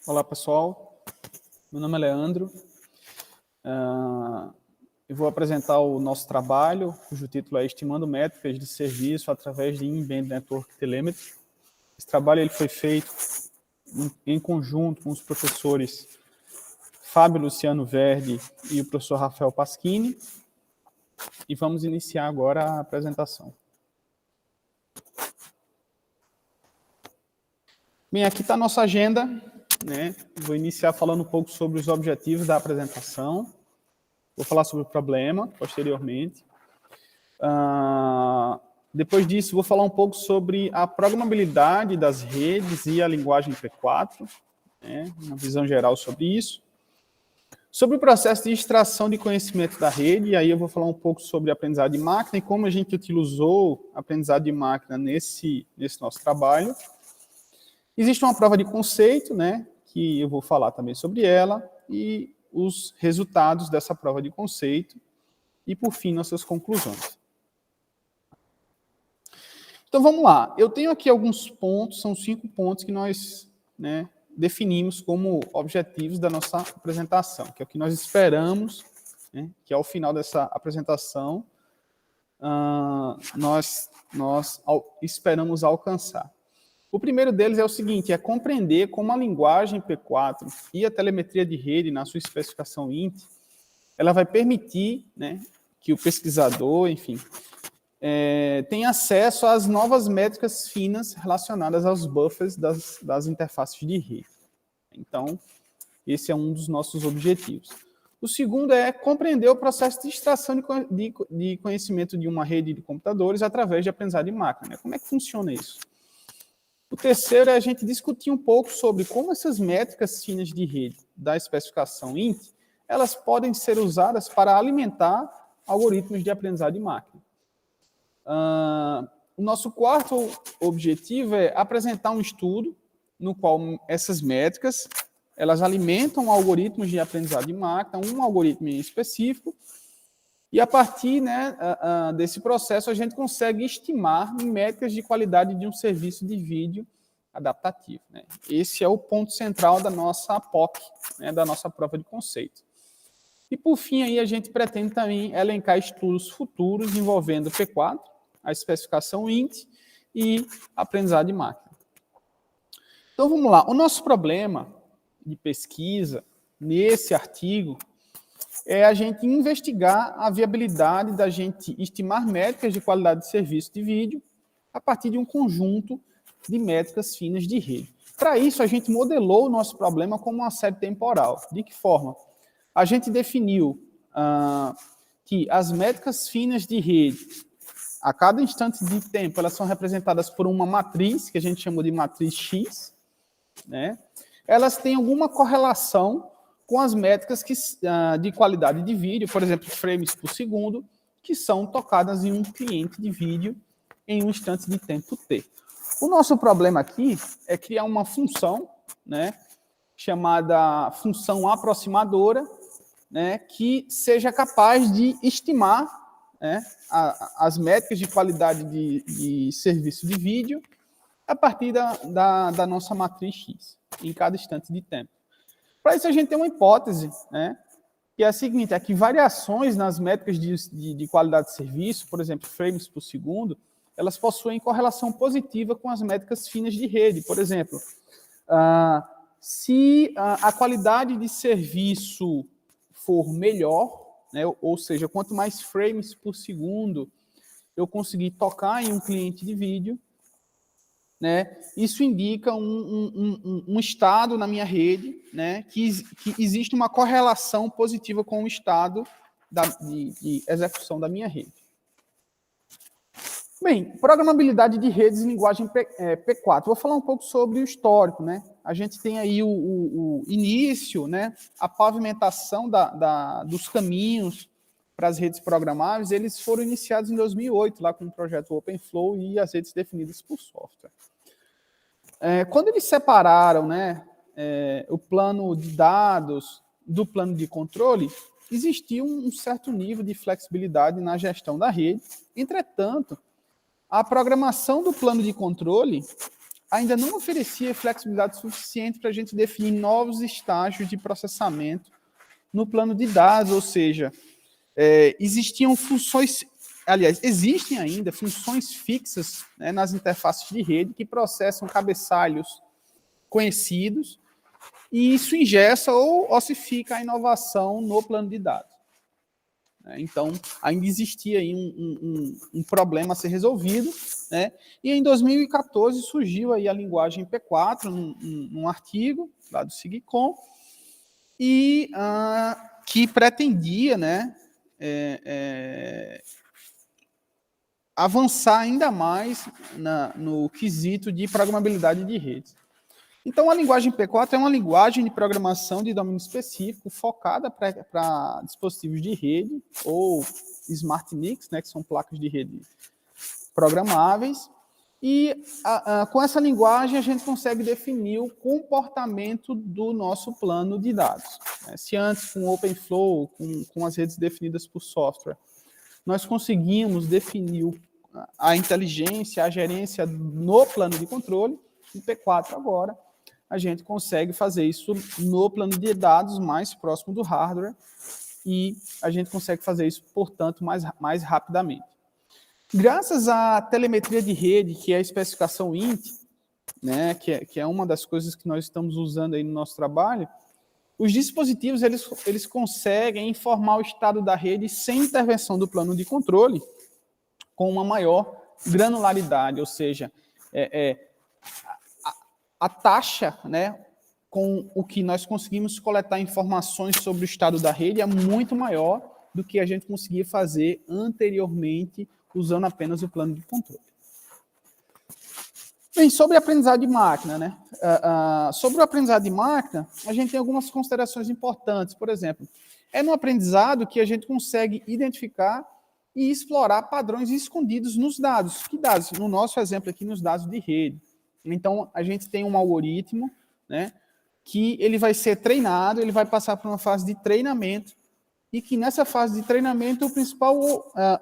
Olá, pessoal. Meu nome é Leandro. Eu vou apresentar o nosso trabalho, cujo título é Estimando Métricas de Serviço através de In-Band Network Telemetry. Esse trabalho ele foi feito em conjunto com os professores Fábio Luciano Verdi e o professor Rafael Paschini. E vamos iniciar agora a apresentação. Bem, aqui está a nossa agenda, né? Vou iniciar falando um pouco sobre os objetivos da apresentação. Vou falar sobre o problema, posteriormente. Depois disso, vou falar um pouco sobre a programabilidade das redes e a linguagem P4, né? Uma visão geral sobre isso. Sobre o processo de extração de conhecimento da rede, e aí eu vou falar um pouco sobre aprendizado de máquina e como a gente utilizou aprendizado de máquina nesse nosso trabalho. Existe uma prova de conceito, né, que eu vou falar também sobre ela, e os resultados dessa prova de conceito, e, por fim, nossas conclusões. Então, vamos lá. Eu tenho aqui alguns pontos, são 5 pontos que nós, né, definimos como objetivos da nossa apresentação, que é o que nós esperamos, né, que ao final dessa apresentação nós esperamos alcançar. O primeiro deles é o seguinte, é compreender como a linguagem P4 e a telemetria de rede, na sua especificação INT, ela vai permitir, né, que o pesquisador, enfim, tenha acesso às novas métricas finas relacionadas aos buffers das interfaces de rede. Então, esse é um dos nossos objetivos. O segundo é compreender o processo de extração de conhecimento de uma rede de computadores através de aprendizado de máquina. Como é que funciona isso? O terceiro é a gente discutir um pouco sobre como essas métricas finas de rede da especificação INT, elas podem ser usadas para alimentar algoritmos de aprendizado de máquina. O nosso quarto objetivo é apresentar um estudo no qual essas métricas, elas alimentam algoritmos de aprendizado de máquina, um algoritmo em específico, e a partir, né, desse processo a gente consegue estimar métricas de qualidade de um serviço de vídeo adaptativo, né? Esse é o ponto central da nossa POC, né, da nossa prova de conceito. E por fim aí a gente pretende também elencar estudos futuros envolvendo P4, a especificação INT e aprendizado de máquina. Então vamos lá, o nosso problema de pesquisa nesse artigo é a gente investigar a viabilidade da gente estimar métricas de qualidade de serviço de vídeo a partir de um conjunto de métricas finas de rede. Para isso, a gente modelou o nosso problema como uma série temporal. De que forma? A gente definiu que as métricas finas de rede, a cada instante de tempo, elas são representadas por uma matriz, que a gente chamou de matriz X, né? Elas têm alguma correlação com as métricas de qualidade de vídeo, por exemplo, frames por segundo, que são tocadas em um cliente de vídeo em um instante de tempo T. O nosso problema aqui é criar uma função, né, chamada função aproximadora, né, que seja capaz de estimar, né, as métricas de qualidade de serviço de vídeo a partir da nossa matriz X, em cada instante de tempo. Para isso, a gente tem uma hipótese, né, que é a seguinte, é que variações nas métricas de qualidade de serviço, por exemplo, frames por segundo, elas possuem correlação positiva com as métricas finas de rede. Por exemplo, se a qualidade de serviço for melhor, né, ou seja, quanto mais frames por segundo eu conseguir tocar em um cliente de vídeo, né, isso indica um estado na minha rede, né, que existe uma correlação positiva com o estado de execução da minha rede. Bem, programabilidade de redes em linguagem P4. Vou falar um pouco sobre o histórico, né? A gente tem aí o início, né, a pavimentação dos caminhos para as redes programáveis, eles foram iniciados em 2008, lá com o projeto OpenFlow e as redes definidas por software. Quando eles separaram, né, o plano de dados do plano de controle, existia um certo nível de flexibilidade na gestão da rede. Entretanto, a programação do plano de controle, ainda não oferecia flexibilidade suficiente para a gente definir novos estágios de processamento no plano de dados, ou seja, existiam funções, aliás, existem ainda funções fixas, né, nas interfaces de rede que processam cabeçalhos conhecidos, e isso ingessa ou ossifica a inovação no plano de dados. Então, ainda existia aí um problema a ser resolvido, né? E em 2014 surgiu aí a linguagem P4 num artigo lá do SIGCOMM, e que pretendia, né, avançar ainda mais no quesito de programabilidade de redes. Então, a linguagem P4 é uma linguagem de programação de domínio específico focada para dispositivos de rede ou Smart NICs, né, que são placas de rede programáveis. E com essa linguagem a gente consegue definir o comportamento do nosso plano de dados. Se antes, com o OpenFlow, com as redes definidas por software, nós conseguimos definir a inteligência, a gerência no plano de controle, no P4 agora, a gente consegue fazer isso no plano de dados mais próximo do hardware, e a gente consegue fazer isso, portanto, mais rapidamente. Graças à telemetria de rede, que é a especificação INT, né, que é uma das coisas que nós estamos usando aí no nosso trabalho, os dispositivos eles conseguem informar o estado da rede sem intervenção do plano de controle, com uma maior granularidade, ou seja, a taxa, né, com o que nós conseguimos coletar informações sobre o estado da rede é muito maior do que a gente conseguia fazer anteriormente usando apenas o plano de controle. Bem, sobre aprendizado de máquina, né? Sobre o aprendizado de máquina, a gente tem algumas considerações importantes. Por exemplo, é no aprendizado que a gente consegue identificar e explorar padrões escondidos nos dados. Que dados? No nosso exemplo aqui, nos dados de rede. Então, a gente tem um algoritmo, né, que ele vai ser treinado, ele vai passar por uma fase de treinamento, e que nessa fase de treinamento o principal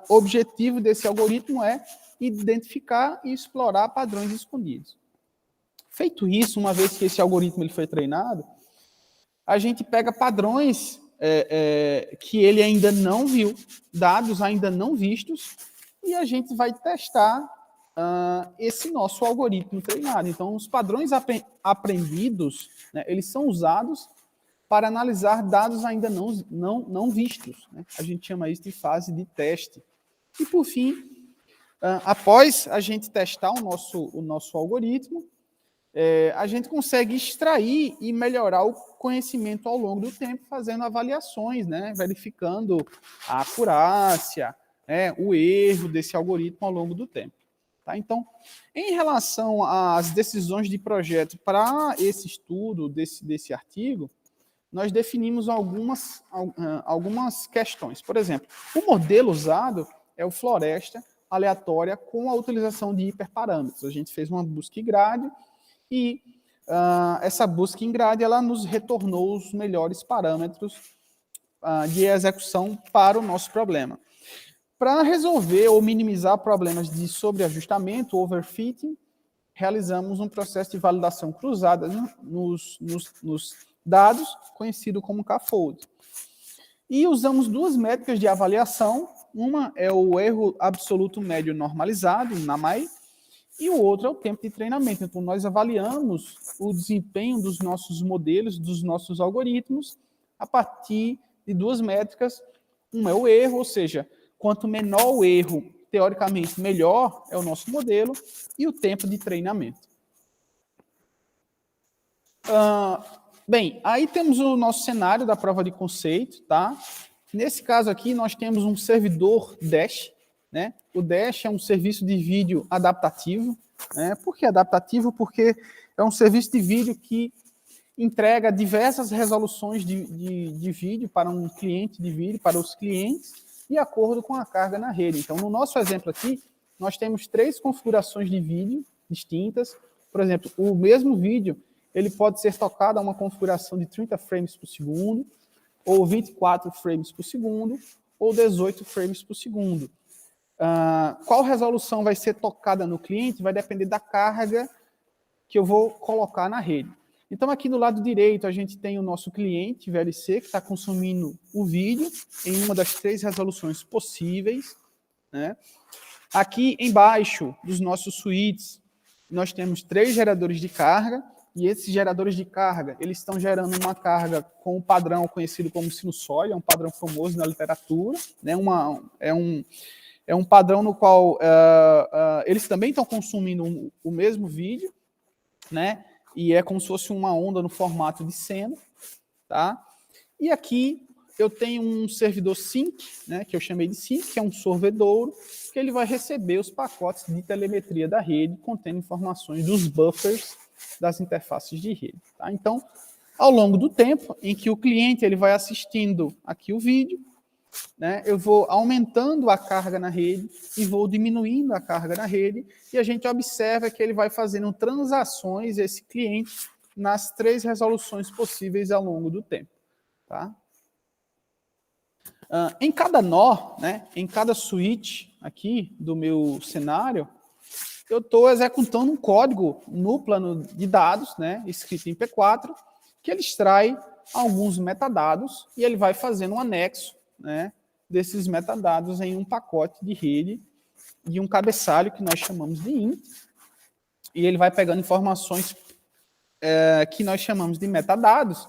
objetivo desse algoritmo é identificar e explorar padrões escondidos. Feito isso, uma vez que esse algoritmo ele foi treinado, a gente pega padrões que ele ainda não viu, dados ainda não vistos, e a gente vai testar esse nosso algoritmo treinado. Então, os padrões aprendidos, né, eles são usados para analisar dados ainda não vistos, né? A gente chama isso de fase de teste. E, por fim, após a gente testar o nosso algoritmo, a gente consegue extrair e melhorar o conhecimento ao longo do tempo, fazendo avaliações, né? Verificando a acurácia, o erro desse algoritmo ao longo do tempo. Tá? Então, em relação às decisões de projeto para esse estudo, desse artigo, nós definimos algumas questões. Por exemplo, o modelo usado é o Floresta aleatória com a utilização de hiperparâmetros. A gente fez uma busca em grade e essa busca em grade ela nos retornou os melhores parâmetros de execução para o nosso problema. Para resolver ou minimizar problemas de sobreajustamento, overfitting, realizamos um processo de validação cruzada nos dados, conhecido como K-fold. E usamos duas métricas de avaliação. Uma é o erro absoluto médio normalizado, NAMAI, e o outro é o tempo de treinamento. Então, nós avaliamos o desempenho dos nossos modelos, dos nossos algoritmos, a partir de duas métricas. Uma é o erro, ou seja, quanto menor o erro, teoricamente, melhor é o nosso modelo, e o tempo de treinamento. Bem, aí temos o nosso cenário da prova de conceito, tá? Nesse caso aqui, nós temos um servidor Dash, né? O Dash é um serviço de vídeo adaptativo, né? Por que adaptativo? Porque é um serviço de vídeo que entrega diversas resoluções de vídeo para um cliente de vídeo, para os clientes, de acordo com a carga na rede. Então, no nosso exemplo aqui, nós temos 3 configurações de vídeo distintas. Por exemplo, o mesmo vídeo ele pode ser tocado a uma configuração de 30 frames por segundo, ou 24 frames por segundo, ou 18 frames por segundo. Qual resolução vai ser tocada no cliente vai depender da carga que eu vou colocar na rede. Então, aqui do lado direito, a gente tem o nosso cliente VLC, que está consumindo o vídeo em uma das 3 resoluções possíveis, né? Aqui embaixo dos nossos switches, nós temos 3 geradores de carga, e esses geradores de carga, eles estão gerando uma carga com o padrão conhecido como sinusoide, é um padrão famoso na literatura, né? É um padrão no qual eles também estão consumindo o mesmo vídeo, né? E é como se fosse uma onda no formato de seno, tá? E aqui eu tenho um servidor sync, né, que eu chamei de sync, que é um sorvedouro, que ele vai receber os pacotes de telemetria da rede, contendo informações dos buffers das interfaces de rede. Tá? Então, ao longo do tempo em que o cliente ele vai assistindo aqui o vídeo, né, eu vou aumentando a carga na rede e vou diminuindo a carga na rede, e a gente observa que ele vai fazendo transações, esse cliente, nas 3 resoluções possíveis ao longo do tempo. Tá? Em cada nó, né, em cada switch aqui do meu cenário, eu estou executando um código no plano de dados, né, escrito em P4, que ele extrai alguns metadados e ele vai fazendo um anexo, né, desses metadados em um pacote de rede e um cabeçalho que nós chamamos de int, e ele vai pegando informações que nós chamamos de metadados,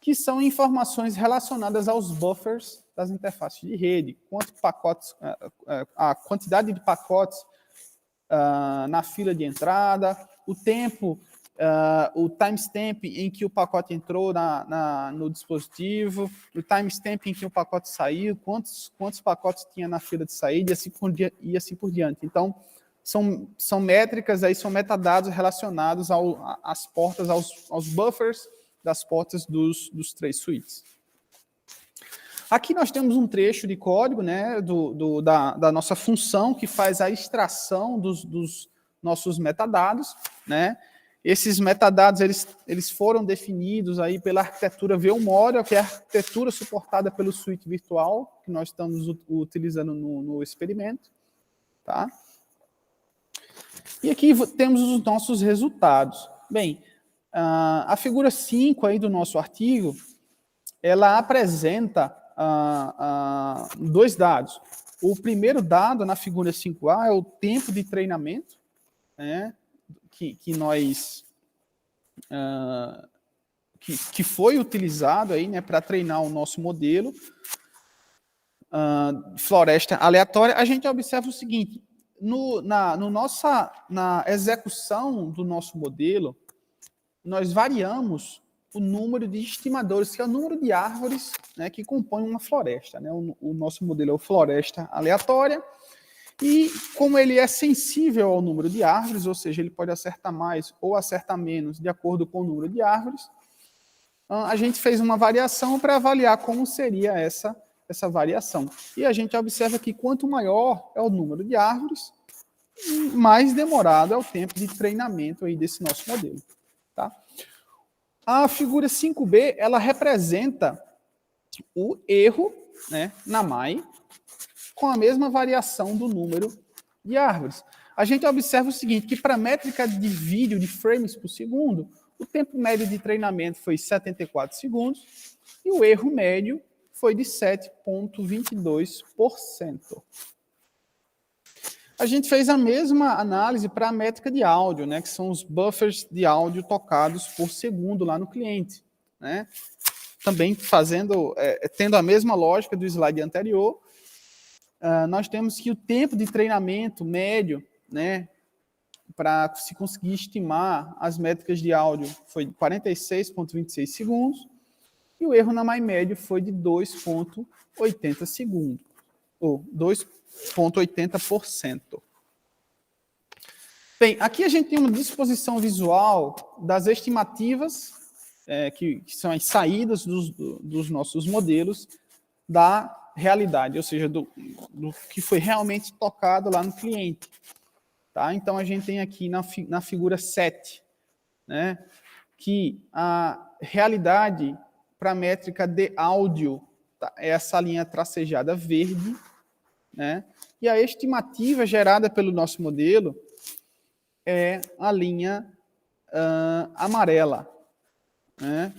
que são informações relacionadas aos buffers das interfaces de rede, a quantidade de pacotes na fila de entrada, o tempo, o timestamp em que o pacote entrou no dispositivo, o timestamp em que o pacote saiu, quantos pacotes tinha na fila de saída e assim por diante. Então, são métricas, aí são metadados relacionados às portas, aos buffers das portas dos 3 switches. Aqui nós temos um trecho de código, né, da nossa função que faz a extração dos nossos metadados, né? Esses metadados eles foram definidos aí pela arquitetura VModel, que é a arquitetura suportada pelo switch virtual que nós estamos utilizando no experimento, tá? E aqui temos os nossos resultados. Bem, a figura 5 aí do nosso artigo, ela apresenta 2 dados. O primeiro dado na figura 5A é o tempo de treinamento, né, que foi utilizado aí, né, para treinar o nosso modelo floresta aleatória. A gente observa o seguinte: na execução do nosso modelo, nós variamos o número de estimadores, que é o número de árvores, né, que compõem uma floresta. Né? O nosso modelo é o floresta aleatória, e como ele é sensível ao número de árvores, ou seja, ele pode acertar mais ou acertar menos de acordo com o número de árvores, a gente fez uma variação para avaliar como seria essa variação. E a gente observa que quanto maior é o número de árvores, mais demorado é o tempo de treinamento aí desse nosso modelo. Tá? A figura 5B, ela representa o erro, né, na MAI, com a mesma variação do número de árvores. A gente observa o seguinte, que para a métrica de vídeo de frames por segundo, o tempo médio de treinamento foi 74 segundos e o erro médio foi de 7,22%. A gente fez a mesma análise para a métrica de áudio, né, que são os buffers de áudio tocados por segundo lá no cliente. Né? Também tendo a mesma lógica do slide anterior, nós temos que o tempo de treinamento médio, né, para se conseguir estimar as métricas de áudio foi de 46,26 segundos, e o erro na MAI médio foi de 2,80 segundos, ou 2,80%. Bem, aqui a gente tem uma disposição visual das estimativas, que são as saídas dos nossos modelos da realidade, ou seja, do que foi realmente tocado lá no cliente. Tá? Então, a gente tem aqui na figura 7, né, que a realidade para a métrica de áudio é essa linha tracejada verde, né, e a estimativa gerada pelo nosso modelo é a linha amarela. Né?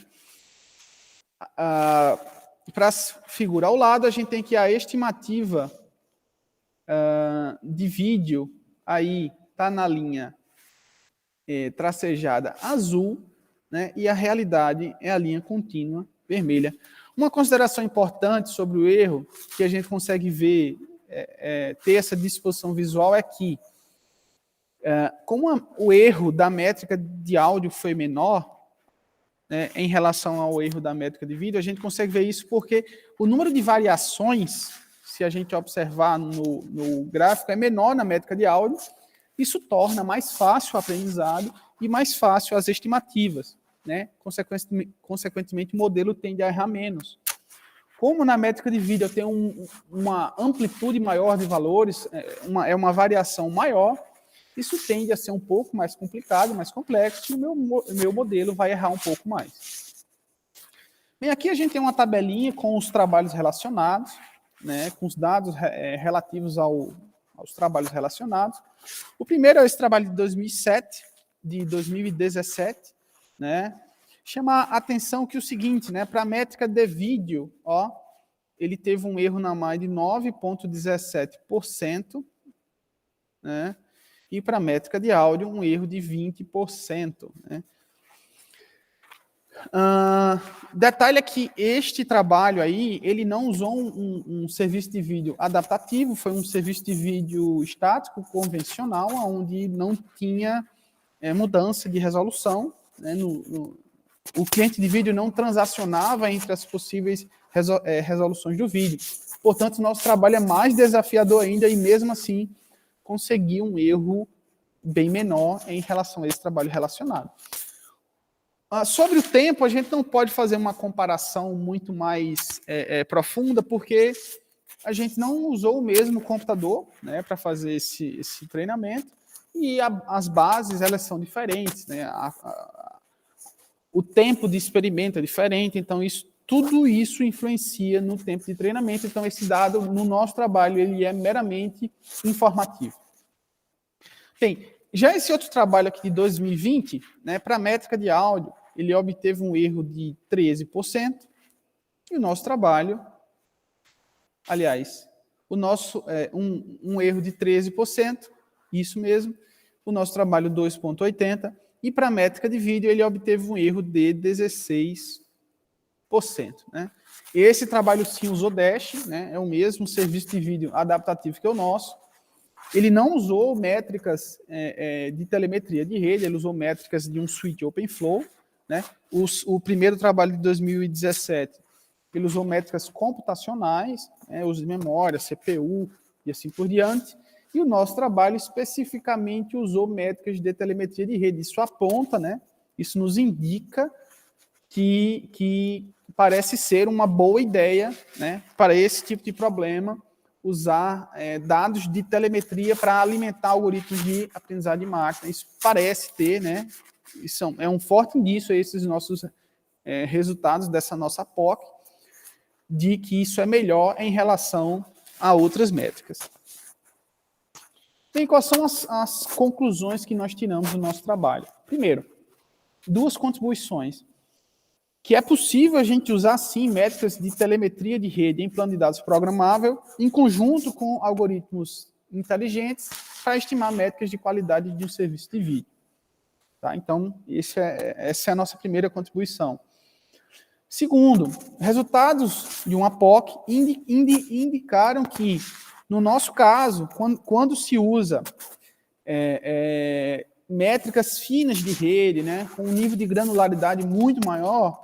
Para a figura ao lado, a gente tem que a estimativa de vídeo aí está na linha tracejada azul, né? E a realidade é a linha contínua vermelha. Uma consideração importante sobre o erro, que a gente consegue ver, ter essa disposição visual, é que, como o erro da métrica de áudio foi menor, né, em relação ao erro da métrica de vídeo, a gente consegue ver isso porque o número de variações, se a gente observar no gráfico, é menor na métrica de áudio. Isso torna mais fácil o aprendizado e mais fácil as estimativas. Né? Consequentemente, o modelo tende a errar menos. Como na métrica de vídeo eu tenho uma amplitude maior de valores, uma variação maior, isso tende a ser um pouco mais complicado, mais complexo, e o meu modelo vai errar um pouco mais. Bem, aqui a gente tem uma tabelinha com os trabalhos relacionados, né, com os dados relativos aos trabalhos relacionados. O primeiro é esse trabalho de 2017, né? Chama a atenção que o seguinte, né, para a métrica de vídeo, ó, ele teve um erro na MAI de 9,17%, né? E para a métrica de áudio, um erro de 20%. Né? Detalhe é que este trabalho aí, ele não usou um serviço de vídeo adaptativo, foi um serviço de vídeo estático, convencional, onde não tinha mudança de resolução. Né? O cliente de vídeo não transacionava entre as possíveis resoluções do vídeo. Portanto, nosso trabalho é mais desafiador ainda e, mesmo assim, conseguir um erro bem menor em relação a esse trabalho relacionado. Sobre o tempo, a gente não pode fazer uma comparação muito mais profunda, porque a gente não usou o mesmo computador, né, para fazer esse treinamento, e as bases elas são diferentes, né? O tempo de experimento é diferente, então tudo isso influencia no tempo de treinamento. Então, esse dado, no nosso trabalho, ele é meramente informativo. Bem, já esse outro trabalho aqui de 2020, né, para a métrica de áudio, ele obteve um erro de 13%, e o nosso trabalho, aliás, um erro de 13%, isso mesmo, o nosso trabalho 2,80%, e para a métrica de vídeo ele obteve um erro de 16%. Né? Esse trabalho sim usou Dash, né? É o mesmo serviço de vídeo adaptativo que o nosso. Ele não usou métricas de telemetria de rede, ele usou métricas de um switch OpenFlow. Né? O primeiro trabalho de 2017, ele usou métricas computacionais, uso de memória, CPU e assim por diante. E o nosso trabalho especificamente usou métricas de telemetria de rede. Isso aponta, né? Isso nos indica que parece ser uma boa ideia, né, para esse tipo de problema, usar dados de telemetria para alimentar algoritmos de aprendizado de máquina. Isso parece ter, né, isso é um forte indício a esses nossos resultados dessa nossa POC, de que isso é melhor em relação a outras métricas. Bem, quais são as conclusões que nós tiramos do nosso trabalho? Primeiro, duas contribuições. Que é possível a gente usar, sim, métricas de telemetria de rede em plano de dados programável, em conjunto com algoritmos inteligentes, para estimar métricas de qualidade de um serviço de vídeo. Tá? Então, essa é a nossa primeira contribuição. Segundo, resultados de uma POC indicaram que, no nosso caso, quando se usa métricas finas de rede, né, com um nível de granularidade muito maior,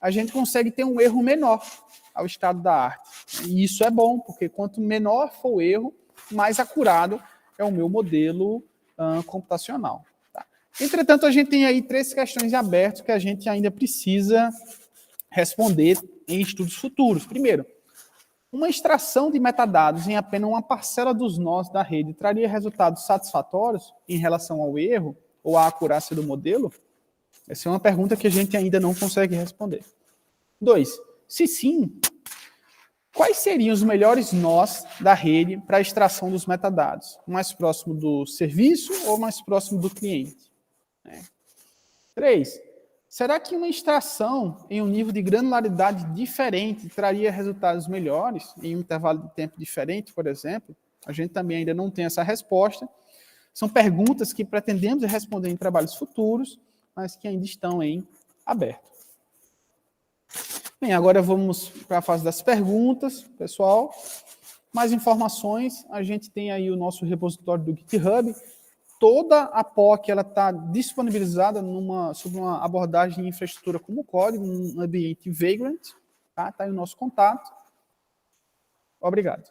a gente consegue ter um erro menor ao estado da arte. E isso é bom, porque quanto menor for o erro, mais acurado é o meu modelo computacional. Tá? Entretanto, a gente tem aí 3 questões abertas que a gente ainda precisa responder em estudos futuros. Primeiro, uma extração de metadados em apenas uma parcela dos nós da rede traria resultados satisfatórios em relação ao erro ou à acurácia do modelo? Essa é uma pergunta que a gente ainda não consegue responder. 2. Se sim, quais seriam os melhores nós da rede para a extração dos metadados? Mais próximo do serviço ou mais próximo do cliente? 3. Será que uma extração em um nível de granularidade diferente traria resultados melhores em um intervalo de tempo diferente, por exemplo? A gente também ainda não tem essa resposta. São perguntas que pretendemos responder em trabalhos futuros, mas que ainda estão em aberto. Bem, agora vamos para a fase das perguntas, pessoal. Mais informações, a gente tem aí o nosso repositório do GitHub. Toda a POC está disponibilizada sob uma abordagem de infraestrutura como código, um ambiente Vagrant. Tá aí o nosso contato. Obrigado.